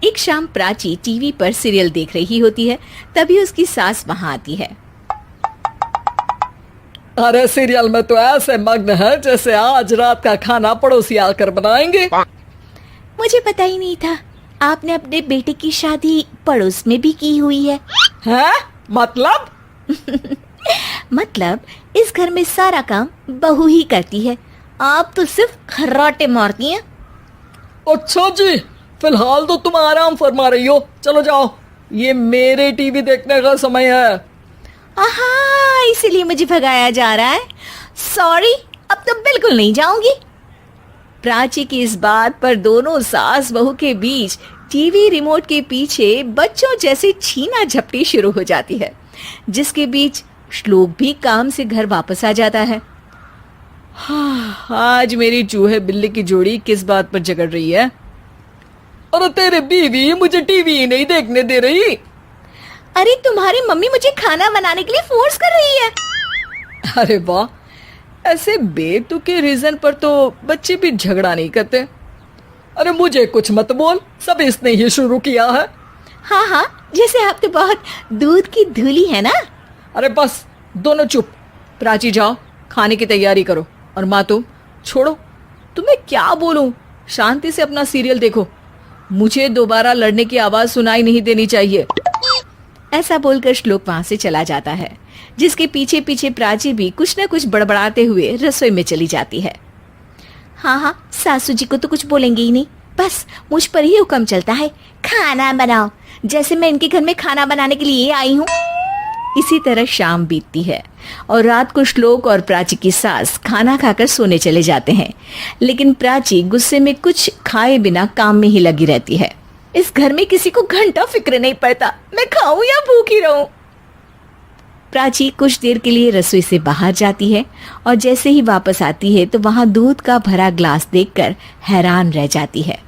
एक शाम प्राची टीवी पर सीरियल देख रही होती है। तभी उसकी सास वहां आती है। अरे सीरियल में तो ऐसे मग्न है जैसे आज रात का खाना पड़ोसी आकर बनाएंगे। मुझे पता ही नहीं था आपने अपने बेटे की शादी पड़ोस में भी की हुई है। हैं? मतलब? मतलब इस घर में सारा काम बहू ही करती है, आप तो सिर्फ खर्राटे मारती हैं। अच्छा जी, फिलहाल तो तुम आराम फरमा रही हो, चलो जाओ, ये मेरे टीवी देखने का समय है। आहा, इसीलिए मुझे भगाया जा रहा है। सॉरी, अब तो बिल्कुल नहीं जाऊंगी। प्राची की इस बात पर दोनों सास बहू के बीच टीवी रिमोट के पीछे बच्चों जैसे छीना झपटी शुरू हो जाती है, जिसके बीच श्लोक भी काम से घर वापस आ जाता है। आज मेरी चूहे बिल्ली की जोड़ी किस बात पर झगड़ रही है? अरे तेरे बीवी मुझे टीवी ही नहीं देखने दे रही। अरे तुम्हारी मम्मी मुझे खाना बनाने के लिए फोर्स कर रही है। अरे वाह, ऐसे बेतुके रीजन पर तो बच्चे भी झगड़ा नहीं करते। अरे मुझे कुछ मत बोल, सब इसने ही शुरू किया है। हाँ हाँ, जैसे आप तो बहुत दूध की धूली है ना। अरे बस, दोनों चुप। प्राची जाओ, खाने की तैयारी करो। और माँ तुम छोड़ो, तुम्हें क्या बोलूं, शांति से अपना सीरियल देखो, मुझे दोबारा लड़ने की आवाज सुनाई नहीं देनी चाहिए। ऐसा बोलकर श्लोक वहां से चला जाता है, जिसके पीछे पीछे प्राची भी कुछ न कुछ बड़बड़ाते हुए रसोई में चली जाती है। हाँ हाँ, सासू जी को तो कुछ बोलेंगे ही नहीं, बस मुझ पर ही हुक्म चलता है, खाना बनाओ, जैसे मैं इनके घर में खाना बनाने के लिए आई हूँ। इसी तरह शाम बीतती है और रात को श्लोक और प्राची की सास खाना खाकर सोने चले जाते हैं, लेकिन प्राची गुस्से में कुछ खाए बिना काम में ही लगी रहती है। इस घर में किसी को घंटा फिक्र नहीं पड़ता, मैं खाऊं या भूखी रहूं। प्राची कुछ देर के लिए रसोई से बाहर जाती है और जैसे ही वापस आती है तो वहां दूध का भरा ग्लास देखकर हैरान रह जाती है।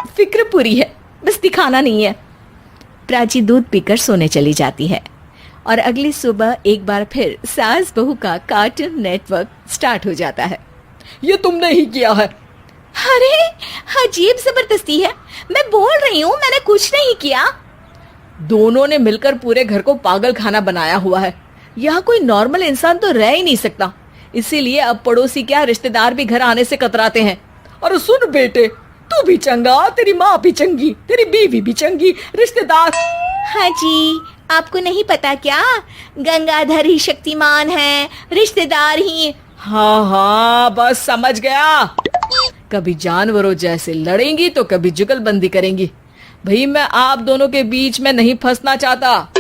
फिक्र पूरी है, बस दिखाना नहीं है। प्राची दूध पीकर सोने चली जाती है और अगली सुबह एक बार फिर सास बहू का कार्टून नेटवर्क स्टार्ट हो जाता है। ये तुमने ही किया है। अरे अजीब जबरदस्ती है, मैं बोल रही हूँ मैंने कुछ नहीं किया। दोनों ने मिलकर पूरे घर को पागल खाना बनाया हुआ है। यहाँ कोई नॉर्मल इंसान तो रह ही नहीं सकता, इसीलिए अब पड़ोसी क्या रिश्तेदार भी घर आने से कतराते हैं। और सुन बेटे, तू भी चंगा, तेरी माँ भी चंगी, तेरी बीवी भी चंगी, रिश्तेदार। हाँ जी, आपको नहीं पता क्या, गंगाधर ही शक्तिमान है, रिश्तेदार ही। हाँ हाँ, बस समझ गया। कभी जानवरों जैसे लड़ेंगी तो कभी जुगलबंदी करेंगी। भाई मैं आप दोनों के बीच में नहीं फंसना चाहता।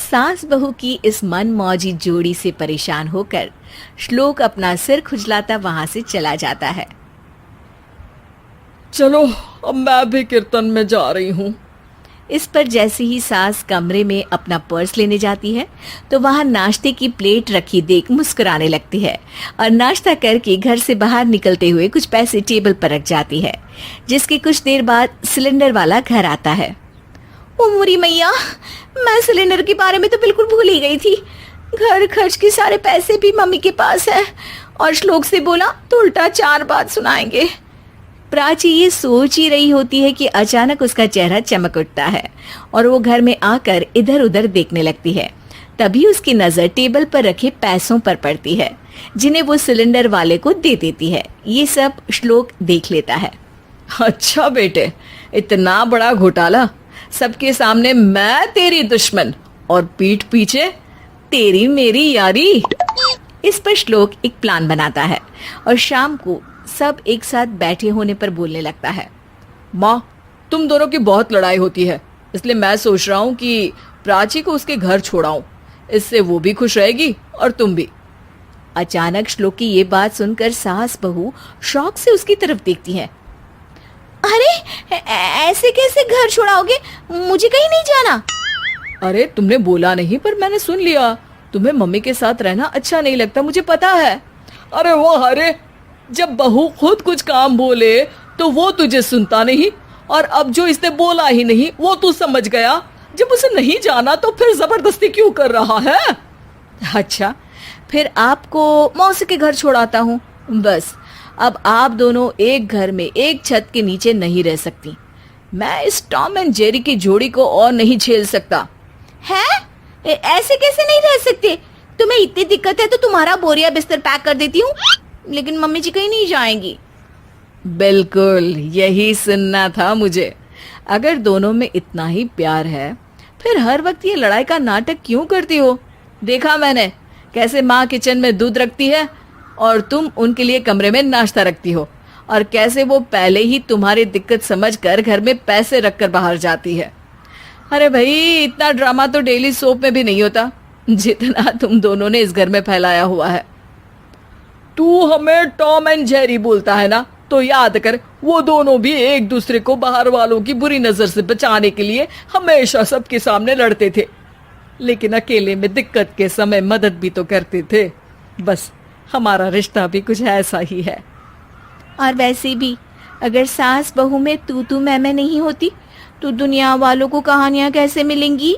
सास बहू की इस मन मौजी जोड़ी से परेशान होकर श्लोक अपना सिर खुजलाता वहां से चला जाता है। चलो अब मैं भी कीर्तन में जा रही हूँ। इस पर जैसे ही सास कमरे में अपना पर्स लेने जाती है तो वहां नाश्ते की प्लेट रखी देख मुस्कुराने लगती है और नाश्ता करके घर से बाहर निकलते हुए कुछ पैसे टेबल पर रख जाती है, जिसके कुछ देर बाद सिलेंडर वाला घर आता है। ओ मोरी मैया, मैं सिलेंडर के बारे में तो बिल्कुल भूल ही गई थी। घर खर्च के सारे पैसे भी मम्मी के पास है और श्लोक से बोला तो उल्टा 4 बात सुनाएंगे। प्राची ये सोच ही रही होती है कि अचानक उसका चेहरा चमक उठता है और वो घर में आकर इधर उधर देखने लगती है। तभी उसकी नजर टेबल पर रखे पैसों पर पड़ती है, जिन्हें वो सिलेंडर वाले को दे देती है। ये सब श्लोक देख लेता है। अच्छा बेटे, इतना बड़ा घोटाला, सबके सामने मैं तेरी दुश्मन और पीठ पीछे तेरी मेरी यारी। इस पर श्लोक एक प्लान बनाता है और शाम को सब एक साथ बैठे होने पर बोलने लगता है। माँ, तुम दोनों की बहुत लड़ाई होती है, इसलिए मैं सोच रहा हूँ कि प्राची को उसके घर छोड़ाऊं, इससे वो भी खुश रहेगी और तुम भी। अचानक श्लोक की ये बात सुनकर सास बहू शौक से उसकी तरफ देखती हैं। अरे ऐसे कैसे घर छोड़ाओगे, मुझे कहीं नहीं जाना। अरे तुमने बोला नहीं पर मैंने सुन लिया, तुम्हें मम्मी के साथ रहना अच्छा नहीं लगता, मुझे पता है। अरे वो, अरे जब बहू खुद कुछ काम बोले तो वो तुझे सुनता नहीं, और अब जो इसने बोला ही नहीं वो तू समझ गया। जब उसे नहीं जाना तो फिर जबरदस्ती क्यों कर रहा है? अच्छा, फिर आपको मौसी के घर छोड़ाता हूँ, बस अब आप दोनों एक घर में एक छत के नीचे नहीं रह सकती। मैं इस टॉम एंड जेरी की जोड़ी को और नहीं झेल सकता। है? ऐसे कैसे नहीं रह सकते? तुम्हें इतनी दिक्कत है तो तुम्हारा बोरिया बिस्तर पैक कर देती हूँ, लेकिन मम्मी जी कहीं नहीं जाएंगी। बिल्कुल यही सुनना था मुझे। अगर दोनों में इतना ही प्यार है फिर हर वक्त ये लड़ाई का नाटक क्यों करती हो? देखा मैंने कैसे माँ किचन में दूध रखती है और तुम उनके लिए कमरे में नाश्ता रखती हो, और कैसे वो पहले ही तुम्हारी दिक्कत समझकर घर में पैसे रखकर बाहर जाती है। अरे भाई, इतना ड्रामा तो डेली सोप में भी नहीं होता जितना तुम दोनों ने इस घर में फैलाया हुआ है। तू हमें टॉम एंड जेरी बोलता है ना, तो याद कर वो दोनों भी एक दूसरे को बाहर वालों की बुरी नजर से बचाने के लिए हमेशा सबके सामने लड़ते थे, लेकिन अकेले में दिक्कत के समय मदद भी तो करते थे। बस हमारा रिश्ता भी कुछ ऐसा ही है। और वैसे भी अगर सास बहू में तू मैं नहीं होती तो दुनिया वालों को कहानियां कैसे मिलेंगी?